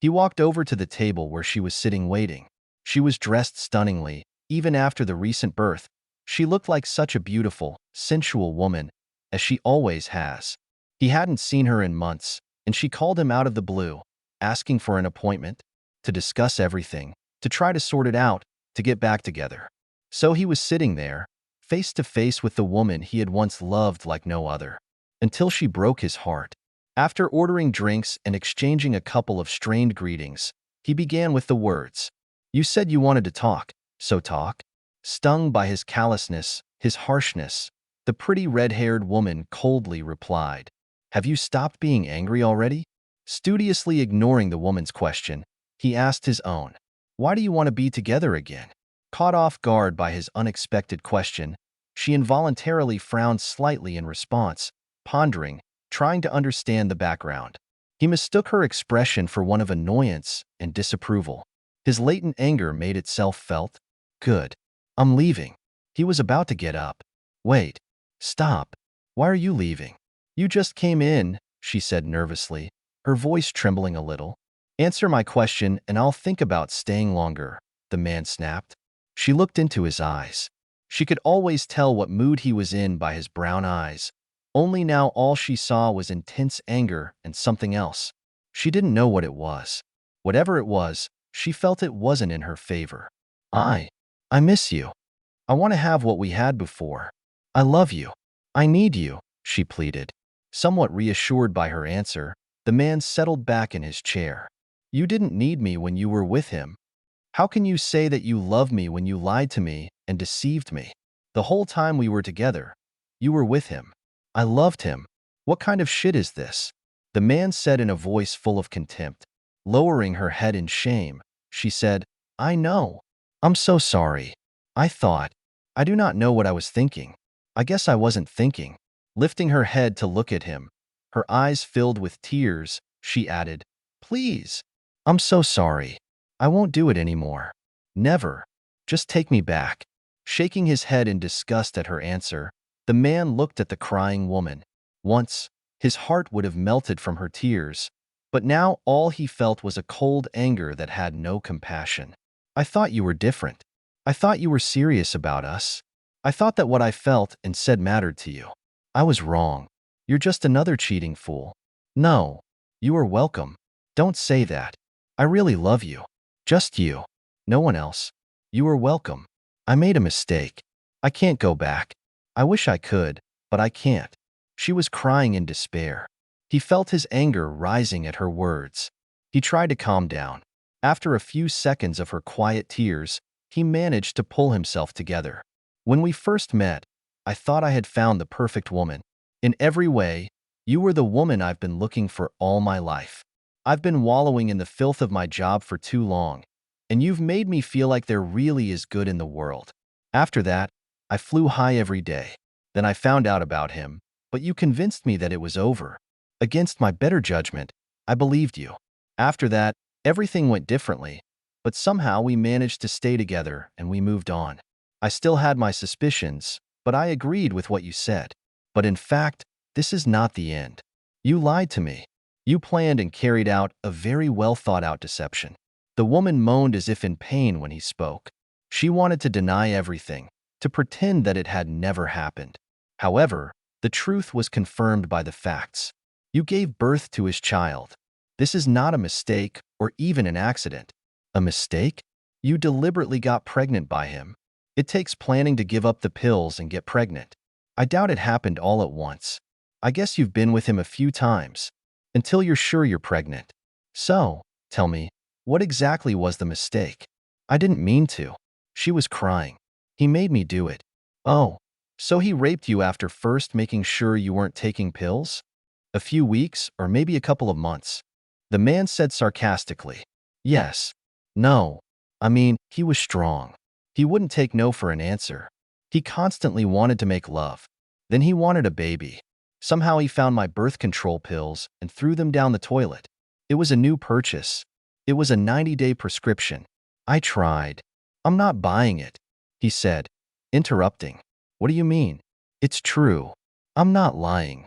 He walked over to the table where she was sitting waiting. She was dressed stunningly, even after the recent birth. She looked like such a beautiful, sensual woman, as she always has. He hadn't seen her in months, and she called him out of the blue, asking for an appointment, to discuss everything, to try to sort it out, to get back together. So he was sitting there, face to face with the woman he had once loved like no other, until she broke his heart. After ordering drinks and exchanging a couple of strained greetings, he began with the words, "You said you wanted to talk, so talk." Stung by his callousness, his harshness, the pretty red-haired woman coldly replied, "Have you stopped being angry already?" Studiously ignoring the woman's question, he asked his own, "Why do you want to be together again?" Caught off guard by his unexpected question, she involuntarily frowned slightly in response, pondering, trying to understand the background. He mistook her expression for one of annoyance and disapproval. His latent anger made itself felt. "Good. I'm leaving." He was about to get up. "Wait. Stop. Why are you leaving?" "You just came in," she said nervously, her voice trembling a little. "Answer my question and I'll think about staying longer," the man snapped. She looked into his eyes. She could always tell what mood he was in by his brown eyes. Only now all she saw was intense anger and something else. She didn't know what it was. Whatever it was, she felt it wasn't in her favor. I miss you. I want to have what we had before. I love you. I need you," she pleaded. Somewhat reassured by her answer, the man settled back in his chair. "You didn't need me when you were with him. How can you say that you love me when you lied to me and deceived me? The whole time we were together, you were with him. I loved him. What kind of shit is this?" The man said in a voice full of contempt. Lowering her head in shame, she said, "I know. I'm so sorry. I do not know what I was thinking. I guess I wasn't thinking." Lifting her head to look at him, her eyes filled with tears, she added, "Please. I'm so sorry. I won't do it anymore. Never. Just take me back." Shaking his head in disgust at her answer, the man looked at the crying woman. Once, his heart would have melted from her tears, but now all he felt was a cold anger that had no compassion. "I thought you were different. I thought you were serious about us. I thought that what I felt and said mattered to you. I was wrong. You're just another cheating fool." "No. You are welcome. Don't say that. I really love you. Just you. No one else. You are welcome. I made a mistake. I can't go back. I wish I could, but I can't." She was crying in despair. He felt his anger rising at her words. He tried to calm down. After a few seconds of her quiet tears, he managed to pull himself together. "When we first met, I thought I had found the perfect woman. In every way, you were the woman I've been looking for all my life. I've been wallowing in the filth of my job for too long, and you've made me feel like there really is good in the world. After that, I flew high every day. Then I found out about him, but you convinced me that it was over. Against my better judgment, I believed you. After that, everything went differently, but somehow we managed to stay together and we moved on. I still had my suspicions, but I agreed with what you said. But in fact, this is not the end. You lied to me. You planned and carried out a very well-thought-out deception." The woman moaned as if in pain when he spoke. She wanted to deny everything, to pretend that it had never happened. However, the truth was confirmed by the facts. You gave birth to his child. This is not a mistake or even an accident. A mistake? You deliberately got pregnant by him. It takes planning to give up the pills and get pregnant. I doubt it happened all at once. I guess you've been with him a few times, until you're sure you're pregnant. So, tell me, what exactly was the mistake? I didn't mean to. She was crying. He made me do it. Oh, so he raped you after first making sure you weren't taking pills? A few weeks or maybe a couple of months. The man said sarcastically. Yes. No. I mean, he was strong. He wouldn't take no for an answer. He constantly wanted to make love. Then he wanted a baby. Somehow he found my birth control pills and threw them down the toilet. It was a new purchase. It was a 90-day prescription. I tried. I'm not buying it, he said, interrupting. What do you mean? It's true. I'm not lying.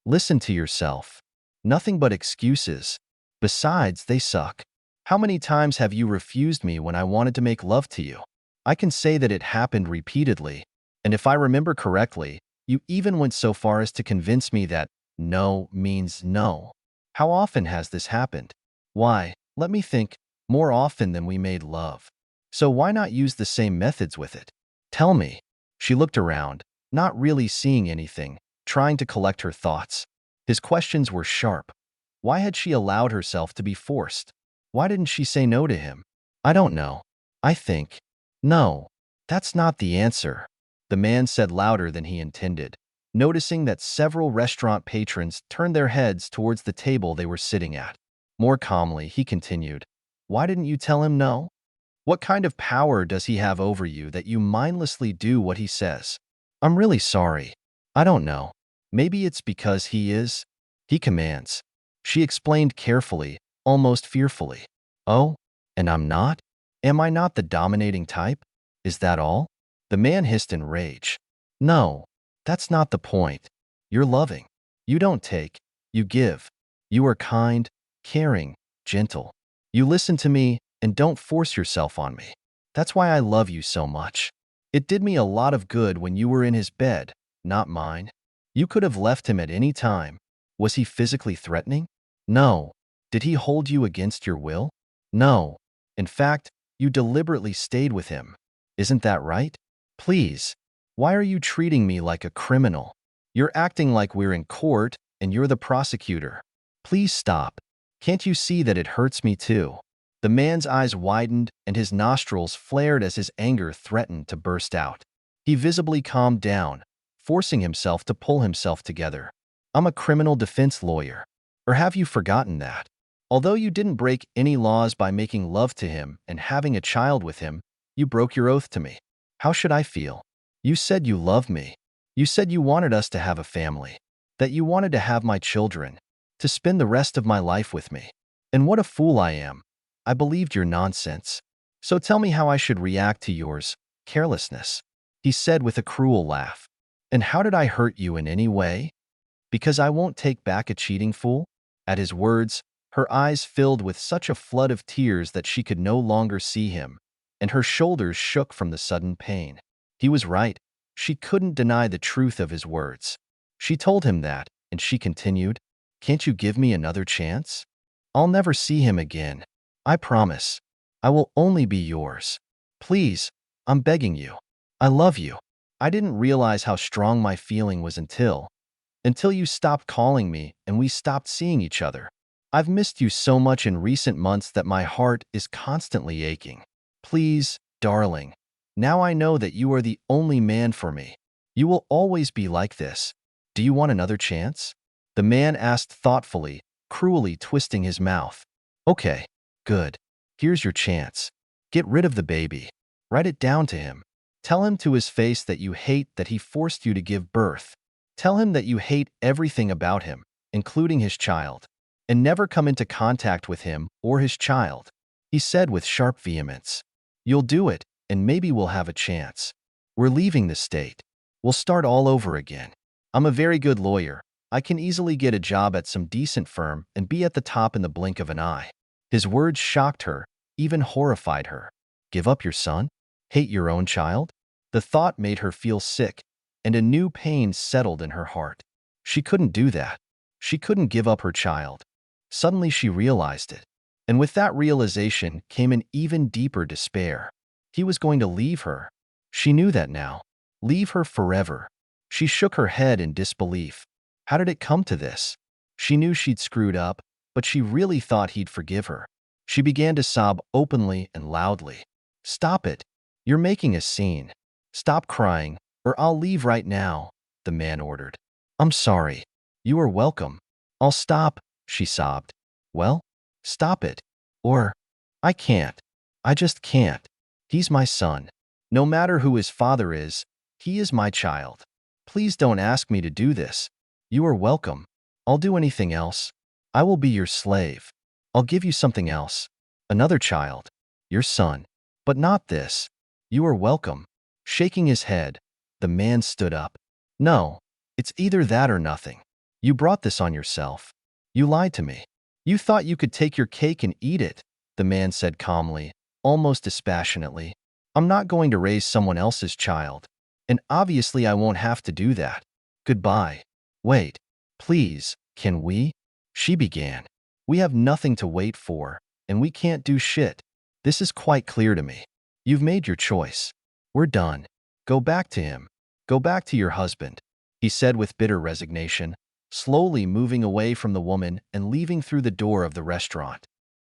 Listen to yourself. Nothing but excuses. Besides, they suck. How many times have you refused me when I wanted to make love to you? I can say that it happened repeatedly, and if I remember correctly, you even went so far as to convince me that no means no. How often has this happened? Why, let me think, more often than we made love. So why not use the same methods with it? Tell me. She looked around, not really seeing anything, trying to collect her thoughts. His questions were sharp. Why had she allowed herself to be forced? Why didn't she say no to him? I don't know. I think. No, that's not the answer. The man said louder than he intended, noticing that several restaurant patrons turned their heads towards the table they were sitting at. More calmly, he continued, why didn't you tell him no? What kind of power does he have over you that you mindlessly do what he says? I'm really sorry. I don't know. Maybe it's because he commands. She explained carefully, almost fearfully. Oh, and I'm not? Am I not the dominating type? Is that all? The man hissed in rage. No, that's not the point. You're loving. You don't take, you give. You are kind, caring, gentle. You listen to me and don't force yourself on me. That's why I love you so much. It did me a lot of good when you were in his bed, not mine. You could have left him at any time. Was he physically threatening? No. Did he hold you against your will? No. In fact, you deliberately stayed with him. Isn't that right? Please. Why are you treating me like a criminal? You're acting like we're in court and you're the prosecutor. Please stop. Can't you see that it hurts me too? The man's eyes widened and his nostrils flared as his anger threatened to burst out. He visibly calmed down, forcing himself to pull himself together. I'm a criminal defense lawyer. Or have you forgotten that? Although you didn't break any laws by making love to him and having a child with him, you broke your oath to me. How should I feel? You said you loved me. You said you wanted us to have a family, that you wanted to have my children, to spend the rest of my life with me. And what a fool I am. I believed your nonsense. So tell me how I should react to yours, carelessness, he said with a cruel laugh. And how did I hurt you in any way? Because I won't take back a cheating fool? At his words, her eyes filled with such a flood of tears that she could no longer see him, and her shoulders shook from the sudden pain. He was right. She couldn't deny the truth of his words. She told him that, and she continued, can't you give me another chance? I'll never see him again. I promise. I will only be yours. Please, I'm begging you. I love you. I didn't realize how strong my feeling was until you stopped calling me and we stopped seeing each other. I've missed you so much in recent months that my heart is constantly aching. Please, darling, now I know that you are the only man for me. You will always be like this. Do you want another chance? The man asked thoughtfully, cruelly twisting his mouth. Okay, good. Here's your chance. Get rid of the baby. Write it down to him. Tell him to his face that you hate that he forced you to give birth. Tell him that you hate everything about him, including his child, and never come into contact with him or his child, he said with sharp vehemence. You'll do it, and maybe we'll have a chance. We're leaving the state. We'll start all over again. I'm a very good lawyer. I can easily get a job at some decent firm and be at the top in the blink of an eye. His words shocked her, even horrified her. Give up your son? Hate your own child? The thought made her feel sick, and a new pain settled in her heart. She couldn't do that. She couldn't give up her child. Suddenly she realized it. And with that realization came an even deeper despair. He was going to leave her. She knew that now. Leave her forever. She shook her head in disbelief. How did it come to this? She knew she'd screwed up, but she really thought he'd forgive her. She began to sob openly and loudly. Stop it. You're making a scene. Stop crying, or I'll leave right now, the man ordered. I'm sorry. You are welcome. I'll stop, she sobbed. Well, stop it. Or, I can't. I just can't. He's my son. No matter who his father is, he is my child. Please don't ask me to do this. You are welcome. I'll do anything else. I will be your slave. I'll give you something else. Another child. Your son. But not this. You are welcome. Shaking his head, the man stood up. No, it's either that or nothing. You brought this on yourself. You lied to me. You thought you could take your cake and eat it, the man said calmly, almost dispassionately. I'm not going to raise someone else's child. And obviously I won't have to do that. Goodbye. Wait. Please, can we? She began. We have nothing to wait for, and we can't do shit. This is quite clear to me. You've made your choice. We're done. Go back to him. Go back to your husband, he said with bitter resignation, slowly moving away from the woman and leaving through the door of the restaurant.